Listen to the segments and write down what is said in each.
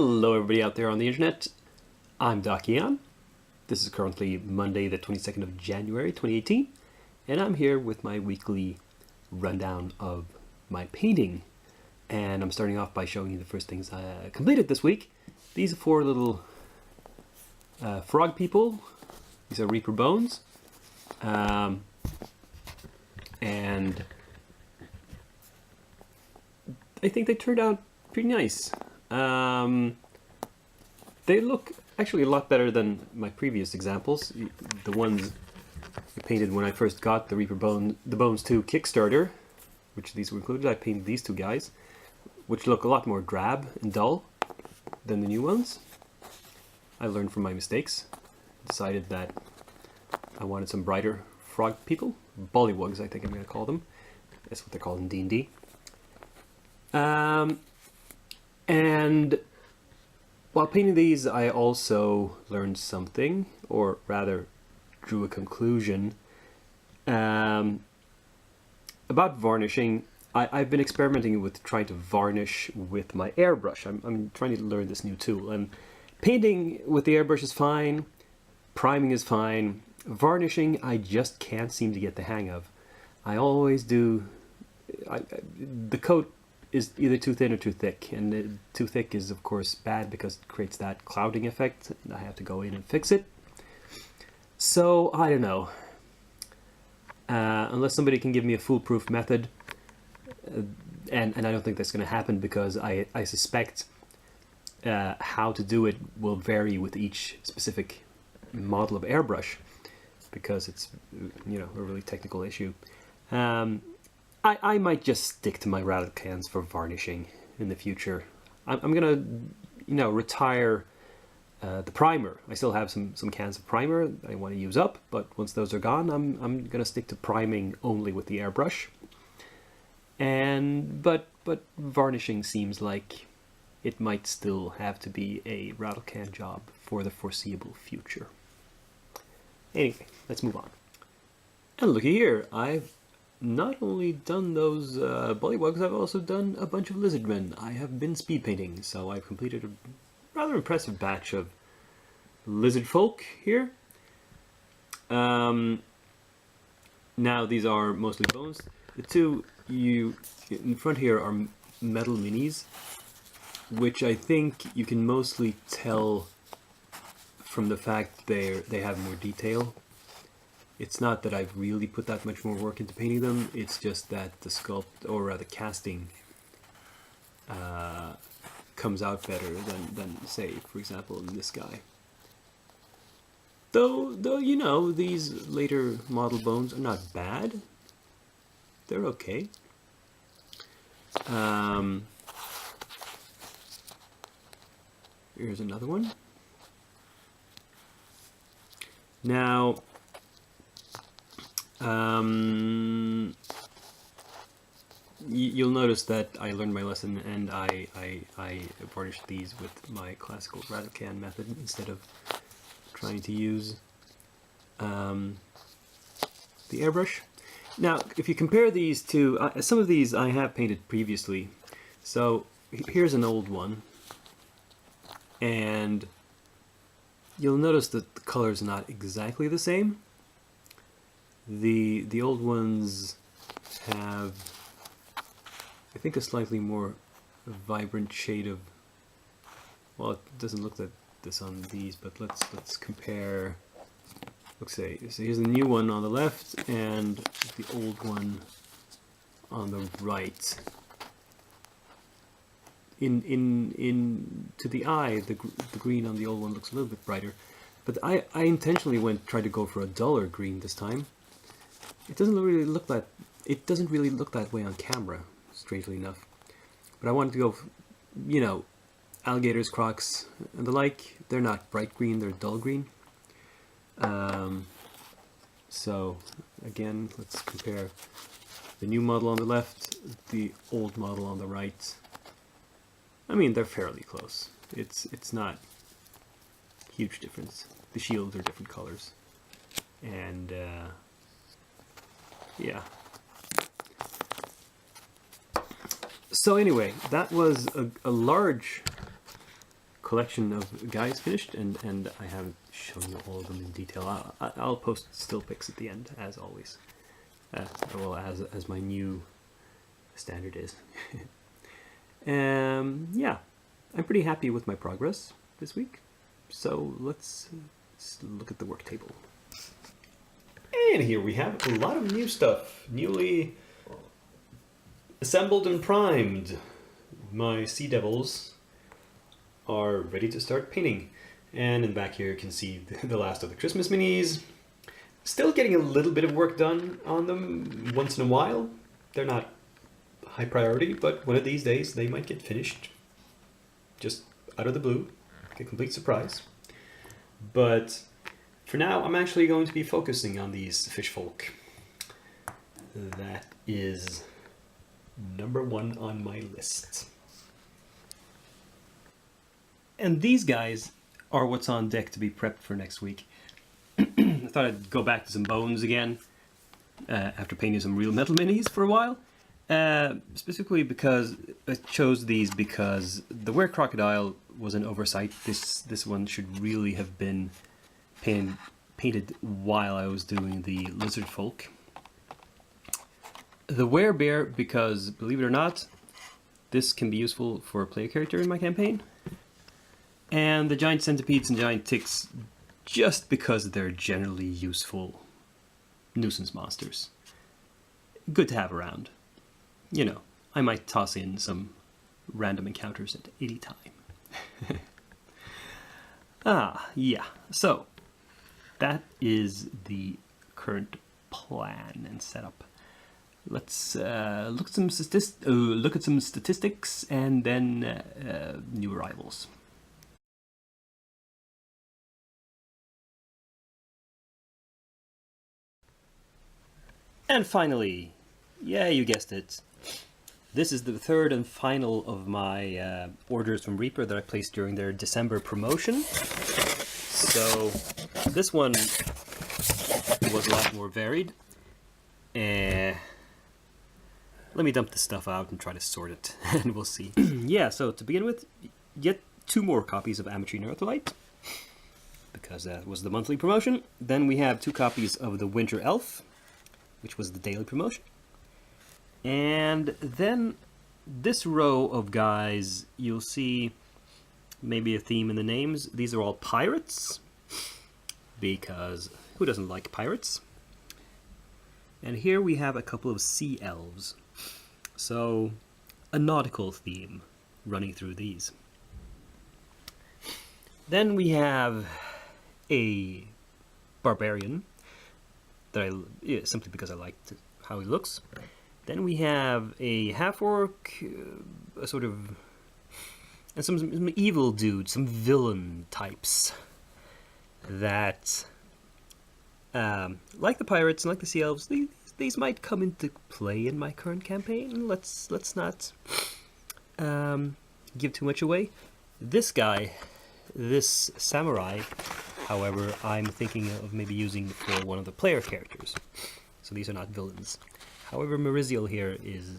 Hello everybody out there on the internet. I'm Dakian. This is currently Monday the 22nd of January 2018 and I'm here with my weekly rundown of my painting. And I'm starting off by showing you the first things I completed this week. These are four little frog people. These are Reaper bones. And I think they turned out pretty nice. They look actually a lot better than my previous examples. The ones I painted when I first got the the Bones 2 Kickstarter, which these were included. I painted these two guys, which look a lot more drab and dull than the new ones. I learned from my mistakes. Decided that I wanted some brighter frog people. Bullywugs, I think I'm going to call them. That's what they're called in D&D. And while painting these, I also learned something, or rather drew a conclusion about varnishing. I've been experimenting with trying to varnish with my airbrush. I'm trying to learn this new tool, and painting with the airbrush is fine, priming is fine, varnishing I just can't seem to get the hang of. I always do, the coat is either too thin or too thick, and too thick is of course bad because it creates that clouding effect, and I have to go in and fix it. So I don't know, unless somebody can give me a foolproof method, and I don't think that's going to happen because I suspect how to do it will vary with each specific model of airbrush, because it's, you know, a really technical issue. I might just stick to my rattle cans for varnishing in the future. I'm gonna, you know, retire the primer. I still have some cans of primer I want to use up, but once those are gone, I'm gonna stick to priming only with the airbrush. And but varnishing seems like it might still have to be a rattle can job for the foreseeable future. Anyway, let's move on. And looky here, I've not only done those bullywugs, I've also done a bunch of lizardmen. I have been speed painting, so I've completed a rather impressive batch of lizard folk here. Now these are mostly bones. The two you in front here are metal minis, which I think you can mostly tell from the fact they have more detail. It's not that I've really put that much more work into painting them, it's just that the sculpt, or rather casting, comes out better than say, for example, in this guy. Though you know, these later model bones are not bad. They're okay. Here's another one. Now, you'll notice that I learned my lesson, and I varnished these with my classical rattle can method instead of trying to use the airbrush. Now, if you compare these to some of these I have painted previously. So here's an old one, and you'll notice that the color's not exactly the same. The old ones have, I think, a slightly more vibrant shade of, well, it doesn't look like this on these, but let's compare. Let's say, so here's the new one on the left and the old one on the right. To the eye, the green on the old one looks a little bit brighter, but I intentionally tried to go for a duller green this time. It doesn't really look that way on camera, strangely enough. But I wanted to go, you know, alligators, crocs, and the like. They're not bright green; they're dull green. So again, let's compare the new model on the left, the old model on the right. I mean, they're fairly close. It's not huge difference. The shields are different colors, and yeah. So anyway, that was a large collection of guys finished, and I haven't shown you all of them in detail. I'll post still pics at the end, as always. Well, as my new standard is. Yeah, I'm pretty happy with my progress this week. So let's look at the work table. And here we have a lot of new stuff, newly assembled and primed. My Sea Devils are ready to start painting. And in the back here you can see the last of the Christmas minis. Still getting a little bit of work done on them once in a while. They're not high priority, but one of these days they might get finished. Just out of the blue, like a complete surprise. But for now, I'm actually going to be focusing on these fish folk. That is number 1 on my list. And these guys are what's on deck to be prepped for next week. I thought I'd go back to some bones again after painting some real metal minis for a while. Specifically because I chose these because the Were Crocodile was an oversight. This one should really have been painted while I was doing the lizard folk. The Were Bear, because believe it or not, this can be useful for a player character in my campaign. And the giant centipedes and giant ticks, just because they're generally useful nuisance monsters. Good to have around. You know, I might toss in some random encounters at any time. Yeah. So, that is the current plan and setup. Let's look at some statistics and then new arrivals. And finally, yeah, you guessed it. This is the third and final of my orders from Reaper that I placed during their December promotion. So this one was a lot more varied. Let me dump this stuff out and try to sort it, and we'll see. Yeah, so to begin with, get 2 more copies of Ametrine Earthlite, because that was the monthly promotion. Then we have 2 copies of the Winter Elf, which was the daily promotion. And then this row of guys, you'll see maybe a theme in the names. These are all pirates, because who doesn't like pirates? And here we have a couple of sea elves. So, a nautical theme running through these. Then we have a barbarian, that simply because I liked how he looks. Then we have a half-orc, a sort of, and some evil dudes, some villain types that, like the pirates and like the sea elves, these might come into play in my current campaign. Let's not give too much away. This guy, this samurai, however, I'm thinking of maybe using for one of the player characters. So these are not villains. However, Mariziel here is,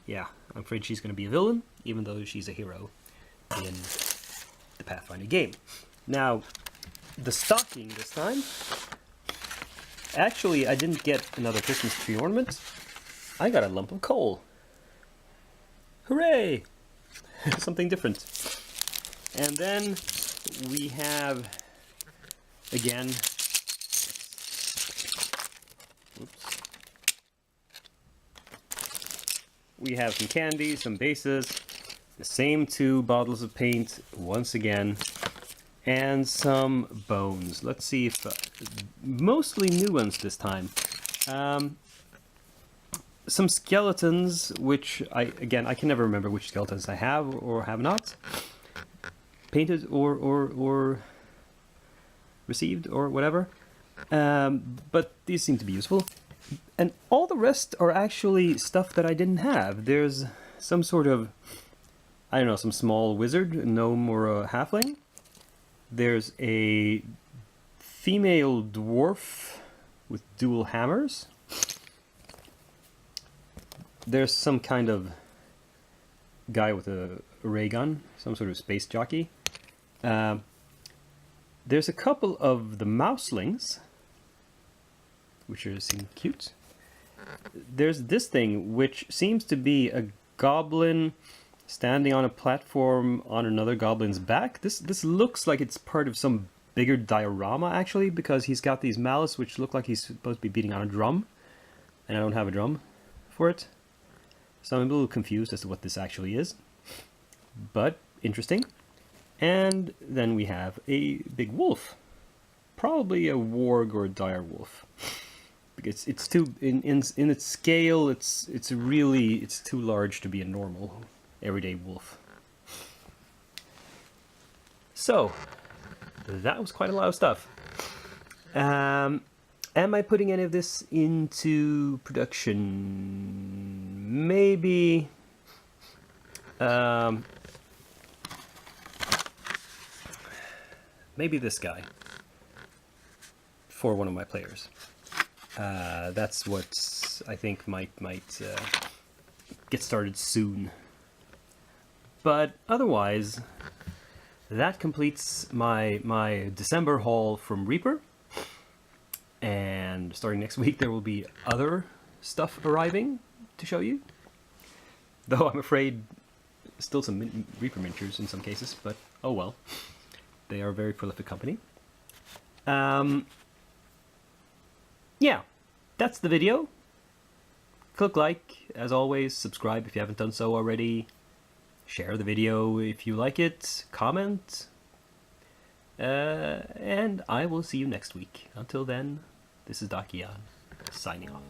yeah, I'm afraid she's going to be a villain, even though she's a hero in the Pathfinder game. Now, the stocking this time, actually, I didn't get another Christmas tree ornament. I got a lump of coal. Hooray! Something different. And then we have, again, oops. We have some candy, some bases, the same 2 bottles of paint once again, and some bones. Let's see if mostly new ones this time. Some skeletons, which I can never remember which skeletons I have or have not painted or received or whatever. But these seem to be useful. And all the rest are actually stuff that I didn't have. There's some sort of, I don't know, some small wizard, a gnome or a halfling. There's a female dwarf with dual hammers. There's some kind of guy with a ray gun, some sort of space jockey. There's a couple of the mouselings, which seem cute. There's this thing, which seems to be a goblin standing on a platform on another goblin's back. This looks like it's part of some bigger diorama, actually, because he's got these mallets which look like he's supposed to be beating on a drum, and I don't have a drum for it. So I'm a little confused as to what this actually is, but interesting. And then we have a big wolf, probably a warg or a dire wolf. Because it's too in its scale, it's too large to be a normal everyday wolf. So that was quite a lot of stuff. Am I putting any of this into production? Maybe. Maybe this guy for one of my players. That's what I think might get started soon. But otherwise, that completes my December haul from Reaper. And starting next week, there will be other stuff arriving to show you. Though I'm afraid still some Reaper miniatures in some cases, but oh well. They are a very prolific company. Yeah, that's the video. Click like, as always, subscribe if you haven't done so already. Share the video if you like it, comment. And I will see you next week. Until then, this is Dakian, signing off.